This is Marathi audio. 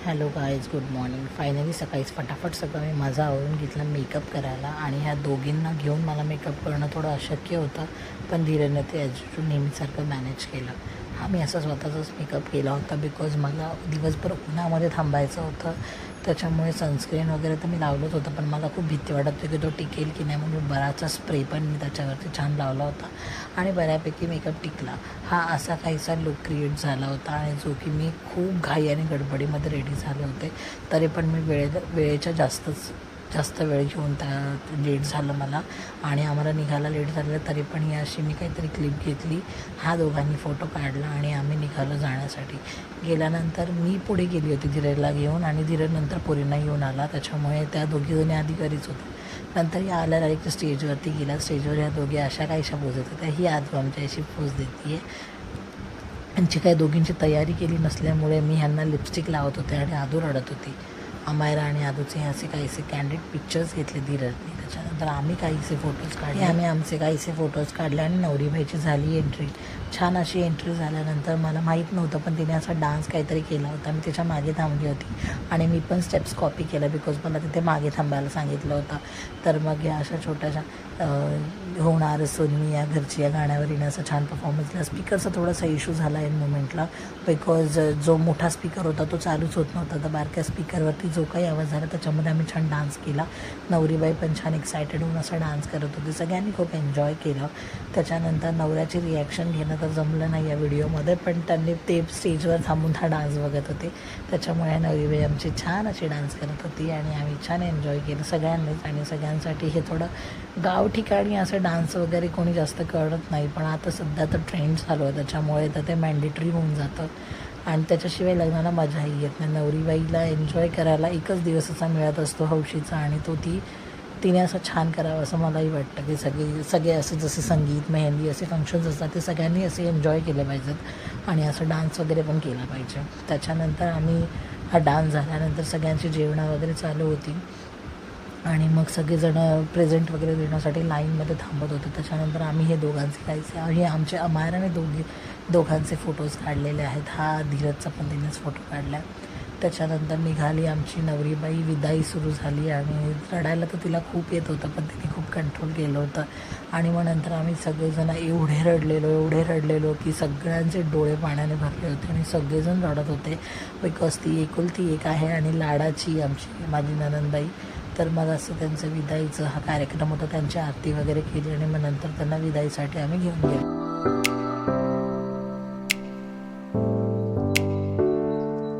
Hello guys, good morning. Finally सकाळीच फटाफट सगळं मी माझा आवरून घेतला मेकअप करायला. आणि ह्या दोघींना घेऊन मला मेकअप करणं थोडं अशक्य होतं, पण धीरेनं ते नेहमीसारखं मॅनेज केलं. मी असा स्वतःचाच मेकअप केला होता बिकॉज मला दिवसभर उन्हामध्ये थांबायचं होतं. त्याच्यामुळे सनस्क्रीन वगैरे तर मी लावलंच होतं, पण मला खूप भीती वाटत होती की तो टिकेल की नाही, म्हणून बराचसा स्प्रे पण मी त्याच्यावरती छान लावला होता आणि बऱ्यापैकी मेकअप टिकला. हा असा काहीसा लुक क्रिएट झाला होता आणि जो की मी खूप घाई आणि गडबडीमध्ये रेडी झाले होते. तरी पण मी वेळेच्या जास्त वेळ घेऊन लेट झालं मला आणि आम्हाला निघायला लेट झालेलं. तरी पण ही अशी मी काहीतरी क्लिप घेतली, ह्या दोघांनी फोटो काढला आणि आम्ही निघालो जाण्यासाठी. गेल्यानंतर मी पुढे गेली होती धीरेला घेऊन आणि धीरे नंतर पोरींना घेऊन आला. त्याच्यामुळे त्या दोघीजणी आधी घरीच होत्या. नंतर या आल्या डायरेक्ट स्टेजवरती गेला. स्टेजवर ह्या दोघी अशा काहीशा बोलत होत्या. ही आज आमच्या अशी पोज देते आहे. त्यांची काही दोघींची तयारी केली नसल्यामुळे मी ह्यांना लिपस्टिक लावत होते आणि आदू रडत होती. अमायरा आणि आदूचे असे काहीसे कॅन्डिड पिक्चर्स घेतले धीरजने. त्याच्यानंतर आम्ही काहीसे फोटोज काढले. आमचे काहीसे फोटोज काढले आणि नवरीबाईची झाली एंट्री. छान अशी एंट्री झाल्यानंतर मला माहीत नव्हतं, पण तिने असा डान्स काहीतरी केला होता. मी त्याच्या मागे थांबली होती आणि मी पण स्टेप्स कॉपी केल्या बिकॉज मला तिथे मागे थांबायला सांगितलं होतं. तर मग या अशा छोट्याशा होणार सोनी या घरची या गाण्यावर येण्याचा छान परफॉर्मन्स दिला. स्पीकरचा थोडासा इश्यू झाला इन मोमेंटला बिकॉज जो मोठा स्पीकर होता तो चालूच होत नव्हता. तर बारक्या स्पीकरवरती जो काही आवाज झाला त्याच्यामध्ये आम्ही छान डान्स केला. नवरीबाई पण छान एक्सायटेड होऊन असा डान्स करत होती. सगळ्यांनी खूप एन्जॉय केलं. त्याच्यानंतर नवऱ्याची रिॲक्शन घेणं तर जमलं नाही या व्हिडिओमध्ये, पण त्यांनी ते स्टेजवर थांबून हा डान्स बघत होते. त्याच्यामुळे नवरीबाई आमची छान अशी डान्स करत होती आणि आम्ही छान एन्जॉय केलं सगळ्यांनीच. आणि सगळ्यांसाठी हे थोडं गाव ठिकाणी असं डान्स वगैरे कोणी जास्त करत नाही, पण आता सध्या तर ट्रेंड चालू आहे त्याच्यामुळे तर ते मॅन्डेटरी होऊन जातं आणि त्याच्याशिवाय लग्नाला मजाही येत नाही. नवरीबाईला एन्जॉय करायला एकच दिवस असा मिळत असतो हौशीचा आणि तो तिने असं छान करावं असं मलाही वाटतं की सगळे असे जसे संगीत मेहंदी असे फंक्शन्स असतात ते सगळ्यांनी असे एन्जॉय केले पाहिजेत आणि असं डान्स वगैरे पण केला पाहिजे. त्याच्यानंतर आम्ही हा डान्स झाल्यानंतर सगळ्यांची जेवणं वगैरे चालू होती आणि मग सगळेजणं प्रेझेंट वगैरे देण्यासाठी लाईनमध्ये थांबत होते. त्याच्यानंतर आम्ही हे दोघांचे काहीसे आणि आमचे अमायराने दोघांचे फोटोज काढलेले आहेत. हा धीरजचा पण तिनेच फोटो काढला. त्याच्यानंतर निघाली आमची नवरीबाई. विदाई सुरू झाली आणि रडायला तर तिला खूप येत होतं, पण तिने खूप कंट्रोल केलं होतं. आणि मग नंतर आम्ही सगळेजण एवढे रडलेलो की सगळ्यांचे डोळे पाण्याने भरले होते आणि सगळेजण रडत होते बिकॉज ती एकुलती एक आहे आणि लाडाची आमची माझी ननंदबाई. तर मग असं त्यांचं विदाईचं हा कार्यक्रम होता. त्यांची आरती वगैरे केली आणि मग नंतर त्यांना विदाईसाठी आम्ही घेऊन गेलो.